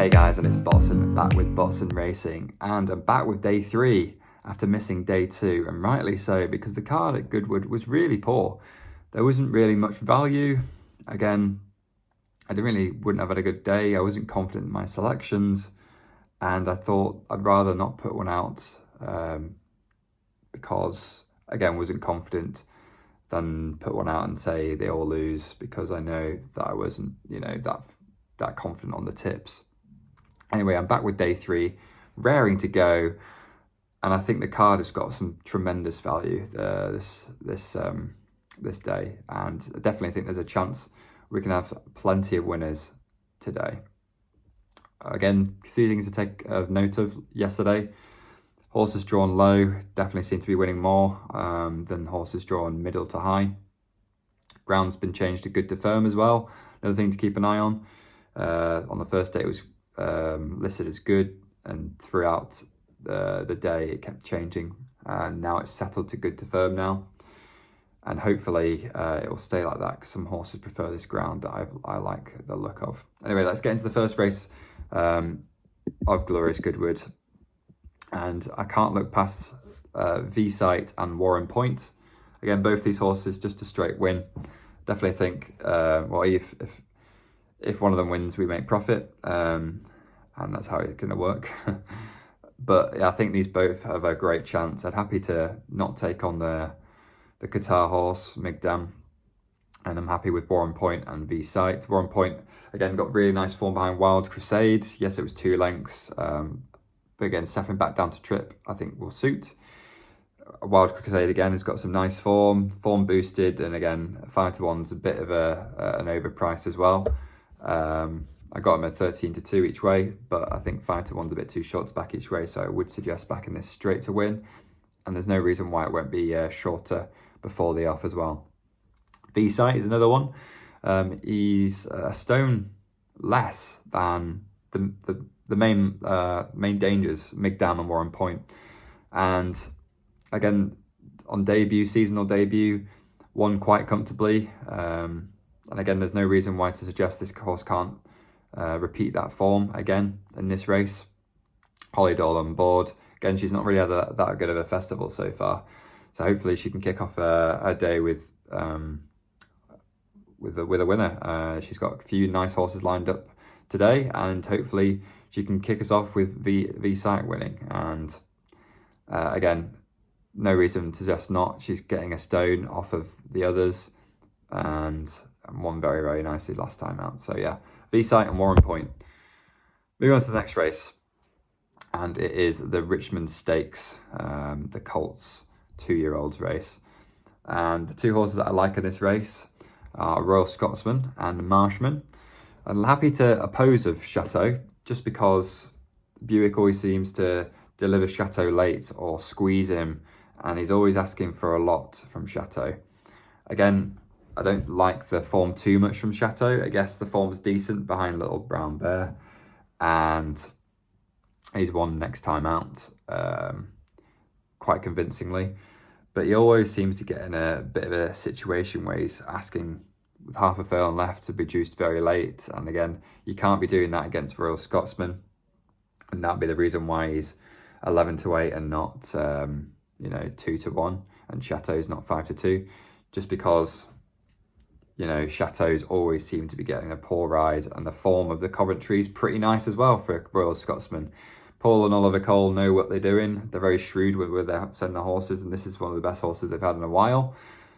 Hey guys, and it's Botson back with Botson Racing, and I'm back with day 3 after missing day 2, and rightly so, because the card at Goodwood was really poor. There wasn't really much value. Again, I wouldn't have had a good day. I wasn't confident in my selections, and I thought I'd rather not put one out because, again, wasn't confident than put one out and say they all lose, because I know that I wasn't, that confident on the tips. Anyway, I'm back with day 3, raring to go, and I think the card has got some tremendous value this day, and I definitely think there's a chance we can have plenty of winners today. Again, a few things to take note of yesterday. Horses drawn low definitely seem to be winning more than horses drawn middle to high. Ground's been changed to good to firm as well. Another thing to keep an eye on. On the first day it was listed as good, and throughout the day it kept changing, and now it's settled to good to firm now, and hopefully it will stay like that, because some horses prefer this ground that I like the look of. Anyway, let's get into the first race of Glorious Goodwood, and I can't look past V-Sight and Warren Point. Again, both these horses just a straight win. Definitely think if one of them wins, we make profit, and that's how it's going to work. But yeah, I think these both have a great chance. I'd happy to not take on the Qatar horse, Migdam, and I'm happy with Warren Point and V-Sight. Warren Point, again, got really nice form behind Wild Crusade. Yes, it was 2 lengths, but again, stepping back down to trip, I think will suit. Wild Crusade, again, has got some nice form boosted, and again, 5-1's a bit of an overprice as well. I got him at 13-2 each way, but I think 5-1's a bit too short to back each way, so I would suggest backing this straight to win, and there's no reason why it won't be shorter before the off as well. V-Sight is another one. He's a stone less than the main dangers, Migdam and Warren Point, and again, on seasonal debut, won quite comfortably, and again, there's no reason why to suggest this horse can't repeat that form again in this race. Holly Doyle on board. Again, she's not really had that good of a festival so far, so hopefully she can kick off her day with a winner. She's got a few nice horses lined up today, and hopefully she can kick us off with V-Sight winning. And again, no reason to just not. She's getting a stone off of the others, and won very, very nicely last time out. So yeah, V-Sight and Warren Point. Moving on to the next race, and it is the Richmond Stakes, the Colts 2-year-olds race. And the 2 horses that I like in this race are Royal Scotsman and Marshman. I'm happy to oppose of Chateau, just because Buick always seems to deliver Chateau late or squeeze him, and he's always asking for a lot from Chateau. Again, I don't like the form too much from Chateau. I guess the form's decent behind Little Brown Bear, and he's won next time out quite convincingly. But he always seems to get in a bit of a situation where he's asking with half a furlong left to be juiced very late. And again, you can't be doing that against Royal Scotsman, and that'd be the reason why he's 11-8 and not 2-1, and Chateau's not 5-2, just because Chateau's always seem to be getting a poor ride, and the form of the Coventry's pretty nice as well for Royal Scotsman. Paul and Oliver Cole know what they're doing. They're very shrewd with where they send the horses, and this is one of the best horses they've had in a while.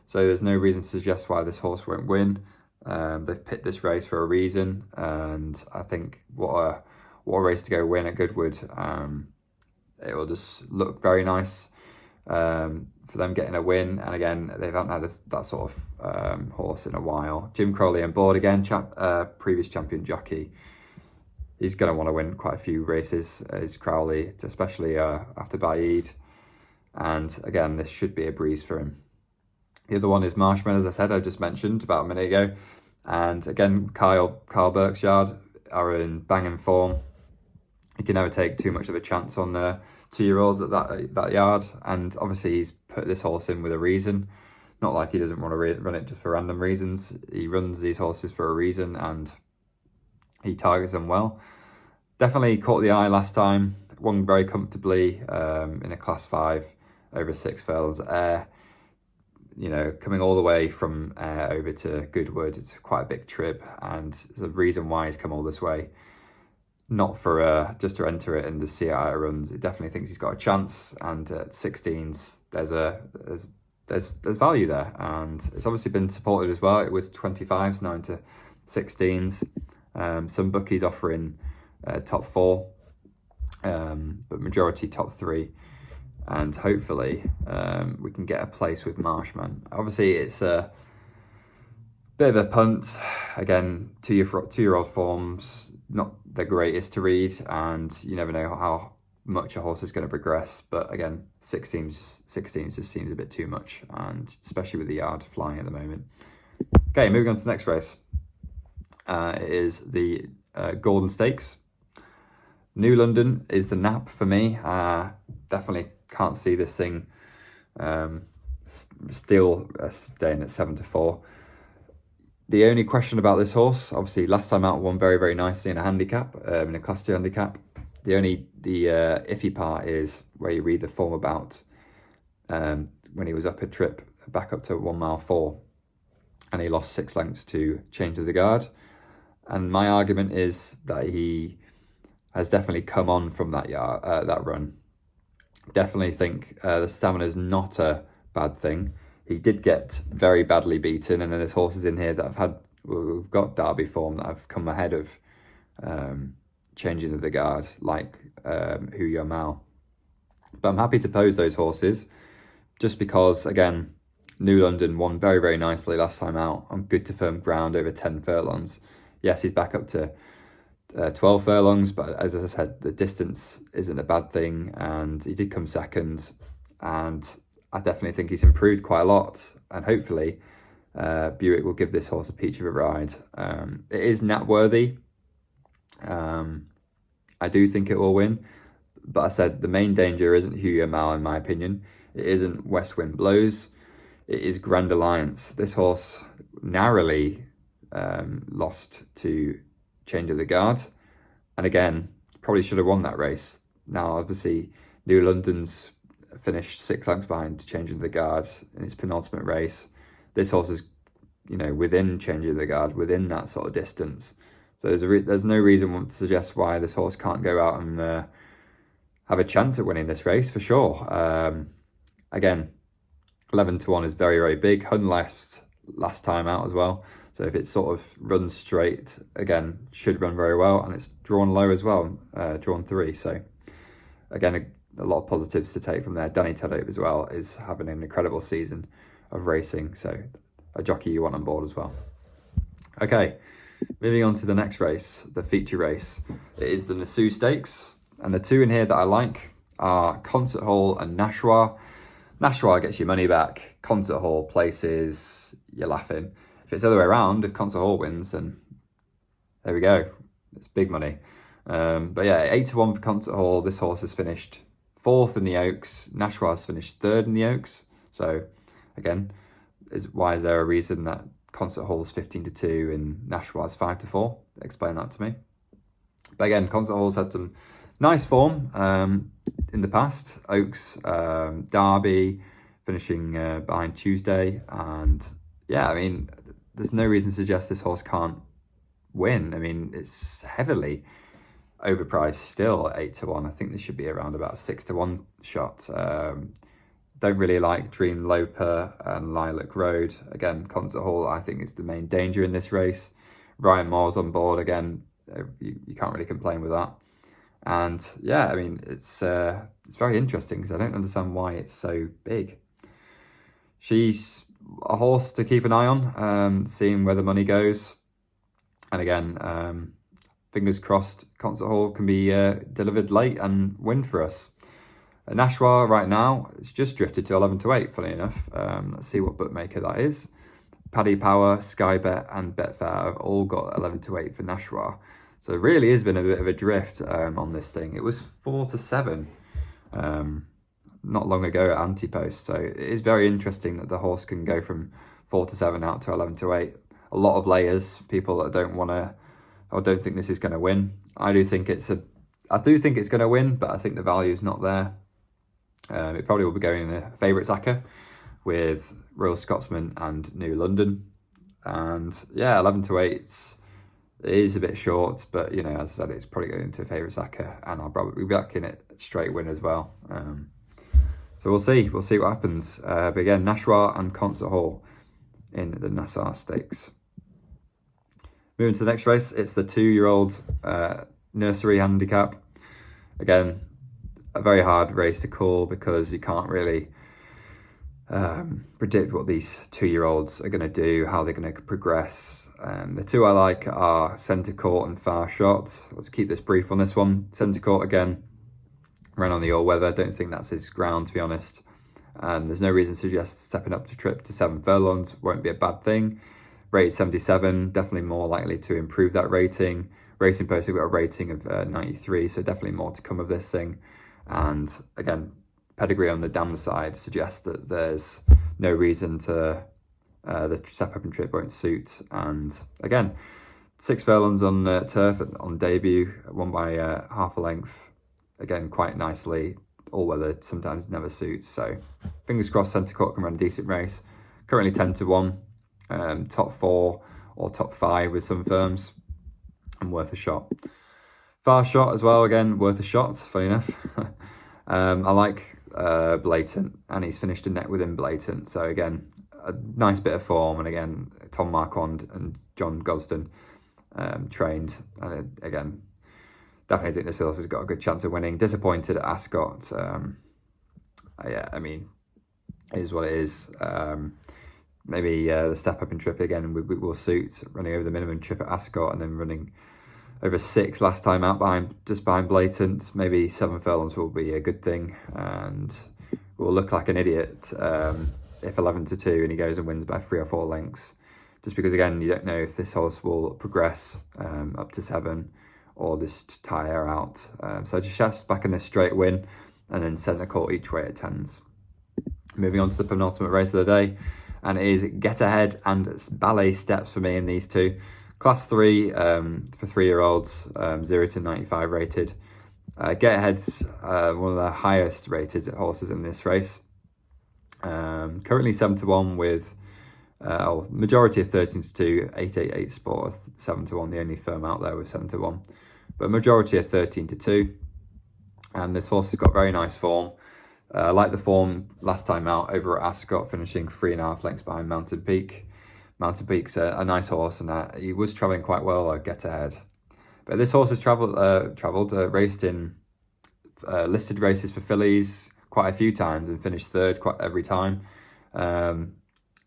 So there's no reason to suggest why this horse won't win. They've picked this race for a reason, and I think what a race to go win at Goodwood. It will just look very nice for them getting a win, and again, they haven't had that sort of horse in a while. Jim Crowley on board again, previous champion jockey. He's going to want to win quite a few races, is Crowley, especially after Baid, and again, this should be a breeze for him. The other one is Marshman, as I said, I just mentioned about a minute ago, and again, Carl Berkshire are in banging form. You can never take too much of a chance on 2-year-olds at that yard, and obviously he's put this horse in with a reason. Not like he doesn't want to run it just for random reasons. He runs these horses for a reason, and he targets them well. Definitely caught the eye last time. Won very comfortably in a Class 5 over 6 furlongs air. You know, coming all the way from over to Goodwood, it's quite a big trip, and there's a reason why he's come all this way. Not for just to enter it and to see how it runs. It definitely thinks he's got a chance, and at 16s, there's value there, and it's obviously been supported as well. It was 25s now into 16s. Some bookies offering top 4, but majority top 3. And hopefully we can get a place with Marshman. Obviously, it's a bit of a punt. Again, two-year-old forms, not the greatest to read, and you never know how much a horse is going to progress. But again, 16s just seems a bit too much, and especially with the yard flying at the moment. Okay, moving on to the next race. It is the Golden Stakes. New London is the nap for me. Definitely can't see this thing still staying at 7-4. The only question about this horse, obviously last time out won very, very nicely in a handicap, in a Class 2 handicap. The iffy part is where you read the form about when he was up a trip back up to 1 mile 4, and he lost 6 lengths to Change of the Guard. And my argument is that he has definitely come on from that run. Definitely think the stamina is not a bad thing. He did get very badly beaten, and then there's horses in here that we've got Derby form that have come ahead of Changing of the Guard, like Hu Yo Mao. But I'm happy to pose those horses, just because, again, New London won very, very nicely last time out on good to firm ground over 10 furlongs. Yes, he's back up to 12 furlongs, but as I said, the distance isn't a bad thing, and he did come second, and I definitely think he's improved quite a lot, and hopefully Buick will give this horse a peach of a ride. It is nap worthy. I do think it will win, but I said the main danger isn't Hu Yo Mao, in my opinion. It isn't West Wind Blows. It is Grand Alliance. This horse narrowly lost to Change of the Guard, and again, probably should have won that race. Now, obviously, New London's finished 6 lengths behind Change of the Guard in its penultimate race. This horse is, you know, within Change of the Guard, within that sort of distance. So there's no reason to suggest why this horse can't go out and have a chance at winning this race for sure. Again, 11-1 is very, very big. Hun last time out as well. So if it sort of runs straight, again, should run very well. And it's drawn low as well, drawn 3. So again, a lot of positives to take from there. Danny Teddope as well is having an incredible season of racing. So a jockey you want on board as well. Okay, moving on to the next race, the feature race. It is the Nasu Stakes. And the two in here that I like are Concert Hall and Nashua. Nashua gets your money back. Concert Hall places, you're laughing. If it's the other way around, if Concert Hall wins, then there we go. It's big money. But yeah, 8-1 for Concert Hall. This horse has finished 4th in the Oaks. Nashua has finished 3rd in the Oaks. So again, why is there a reason that Concert Hall is 15-2 and Nashua is 5-4? Explain that to me. But again, Concert Hall's had some nice form in the past. Oaks, Derby, finishing behind Tuesday. And yeah, I mean, there's no reason to suggest this horse can't win. I mean, it's heavily overpriced still at 8-1. I think this should be around about a 6-1 shot. Don't really like Dream Loper and Lilac Road. Again, Concert Hall, I think, is the main danger in this race. Ryan Moore's on board again. You can't really complain with that. And yeah, I mean, it's very interesting because I don't understand why it's so big. She's a horse to keep an eye on, seeing where the money goes. And again, fingers crossed, Concert Hall can be delivered late and win for us. Nashua right now, it's just drifted to 11-8, funny enough. Let's see what bookmaker that is. Paddy Power, Skybet and Betfair have all got 11-8 for Nashua. So it really has been a bit of a drift on this thing. It was 4-7 not long ago at Antipost. So it is very interesting that the horse can go from 4-7 out to 11-8. A lot of layers, people that don't want to or don't think this is going to win. I do think it's a I do think it's going to win, but I think the value is not there. It probably will be going in a favourites acca with Royal Scotsman and New London. And yeah, 11 to 8 is a bit short, but you know, as I said, it's probably going into a favourites acca, and I'll probably be back in it straight win as well. So we'll see what happens. But again, Nashua and Concert Hall in the Nasu Stakes. Moving to the next race, it's the 2-year-old Nursery Handicap. Again, a very hard race to call because you can't really predict what these 2-year-olds are going to do, how they're going to progress. The two I like are Centre Court and Far Shot. Let's keep this brief on this one. Centre Court, again, ran on the all-weather. Don't think that's his ground, to be honest. There's no reason to suggest stepping up to trip to 7 furlongs won't be a bad thing. Rated 77, definitely more likely to improve that rating. Racing Post got a rating of 93, so definitely more to come of this thing. And again, pedigree on the dam side suggests that there's no reason to the step up and trip won't suit. And again, 6 furlongs on turf on debut, won by half a length. Again, quite nicely. All weather sometimes never suits. So fingers crossed Centre Court can run a decent race. Currently 10 to 1, top 4 or top 5 with some firms, and worth a shot. Far Shot as well, again, worth a shot, funny enough. I like Blatant, and he's finished a net within Blatant. So again, a nice bit of form, and again, Tom Marquand and John Gosden trained. And again, definitely think this horse has got a good chance of winning. Disappointed at Ascot. Yeah, I mean, it is what it is. Maybe the step up and trip again will suit, running over the minimum trip at Ascot and then running over 6 last time out just behind Blatant. Maybe 7 furlongs will be a good thing, and will look like an idiot if 11 to 2 and he goes and wins by 3 or 4 lengths. Just because, again, you don't know if this horse will progress up to 7 or just tire out. So just back in this straight win, and then Centre Court each way at 10s. Moving on to the penultimate race of the day, and it is Get Ahead and Ballet Steps for me in these two. Class 3 for 3-year-olds, 0 to 95 rated. Get Ahead's one of the highest rated horses in this race. Currently 7 to 1 with majority of 13 to 2, 888 Sport, 7 to 1, the only firm out there with 7 to 1. But majority of 13 to 2. And this horse has got very nice form. Like the form last time out over at Ascot, finishing 3.5 lengths behind Mountain Peak. Mountain Peak's a nice horse, and he was travelling quite well at Get Ahead. But this horse has raced in listed races for fillies quite a few times and finished 3rd quite every time. And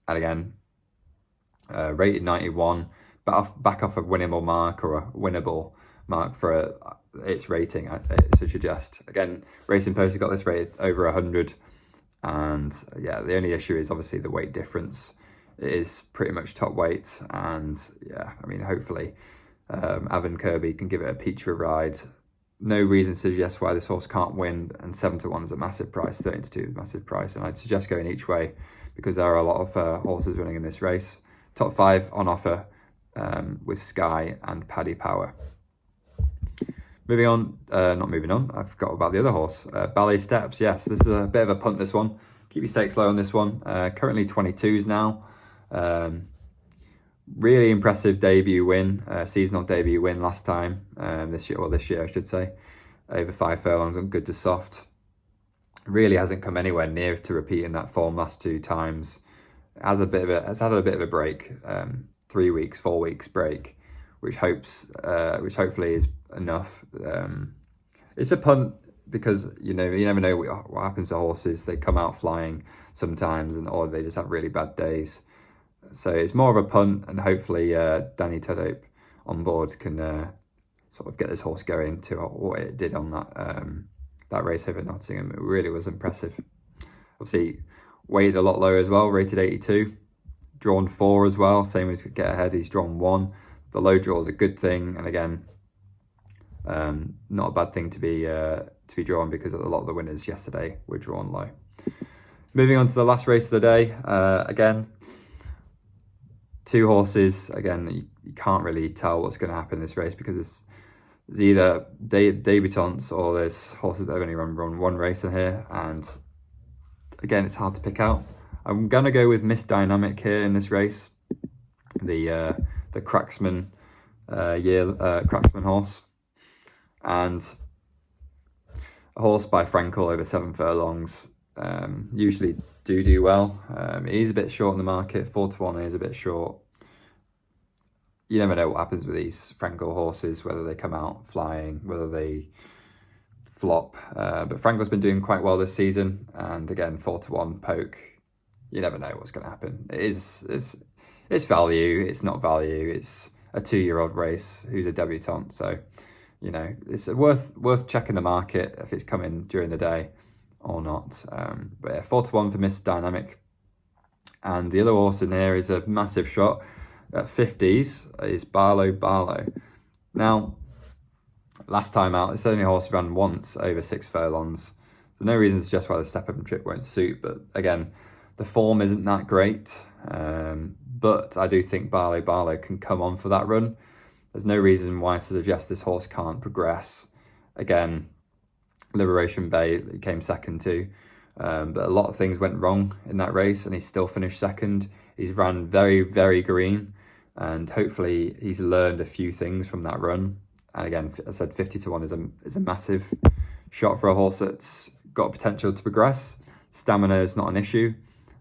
again, rated 91, back off a winnable mark or a winnable mark for its rating, it should suggest. Again, Racing Post got this rated over 100, and yeah, the only issue is obviously the weight difference. It is pretty much top weight, and yeah, I mean, hopefully Avon Kirby can give it a peach of a ride. No reason to suggest why this horse can't win, and 7 to 1 is a massive price, 13 to 2 is a massive price, and I'd suggest going each way because there are a lot of horses running in this race. Top 5 on offer with Sky and Paddy Power. Moving on, I forgot about the other horse, Ballet Steps. Yes, this is a bit of a punt, this one. Keep your stakes low on this one. Currently 22s now. Really impressive debut win, seasonal debut win last time, this year I should say. Over 5 furlongs on good to soft. Really hasn't come anywhere near to repeating that form last 2 times. It's had a bit of a break, 3 weeks, 4 weeks break, which hopefully is enough. It's a punt because you never know what happens to horses. They come out flying sometimes, or they just have really bad days. So it's more of a punt, and hopefully Danny Tudhope on board can sort of get this horse going to what it did on that race over Nottingham. It really was impressive. Obviously, weighed a lot lower as well, rated 82. Drawn 4 as well, same as Get Ahead, he's drawn 1. The low draw is a good thing, and again, not a bad thing to be drawn because a lot of the winners yesterday were drawn low. Moving on to the last race of the day, again, 2 horses. Again, you can't really tell what's going to happen in this race because there's either debutants or there's horses that have only run one race in here, and again, it's hard to pick out. I'm gonna go with Miss Dynamic here in this race, the Cracksman Cracksman horse, and a horse by Frankel over 7 furlongs. Usually do well. He's a bit short in the market. 4-1 is a bit short. You never know what happens with these Frankel horses, whether they come out flying, whether they flop. But Frankel's been doing quite well this season, and again, 4-1 poke. You never know what's going to happen. It's value. It's not value. It's a 2-year-old race who's a debutant. So, you know, it's worth checking the market if it's coming during the day or not. But yeah, 4-1 for Miss Dynamic. And the other horse in here is a massive shot at 50s, is Barlow. Now, last time out, this only horse ran once over 6 furlongs. There's no reason to suggest why the step up and trip won't suit, but again, the form isn't that great. But I do think Barlow can come on for that run. There's no reason why to suggest this horse can't progress. Again, Liberation Bay he came second to, but a lot of things went wrong in that race and he still finished second. He's ran very, very green, and hopefully he's learned a few things from that run. And again, as I said, 50-1 is a massive shot for a horse that's got potential to progress. Stamina is not an issue.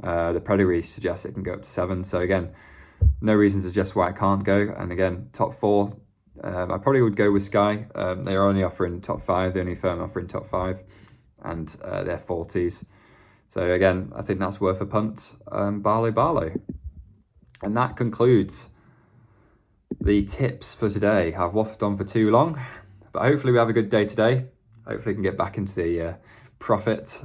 The pedigree suggests it can go up to 7. So again, no reason to suggest why it can't go. And again, top 4, I probably would go with Sky. They're only offering top 5, the only firm offering top 5, and they're 40s. So again, I think that's worth a punt. Barlow. And that concludes the tips for today. I've waffled on for too long, but hopefully we have a good day today. Hopefully we can get back into the profit.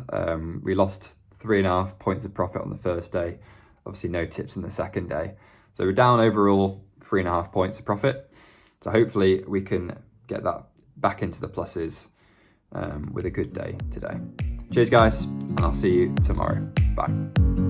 We lost 3.5 points of profit on the first day. Obviously no tips in the second day. So we're down overall 3.5 points of profit. So hopefully we can get that back into the pluses with a good day today. Cheers guys, and I'll see you tomorrow. Bye.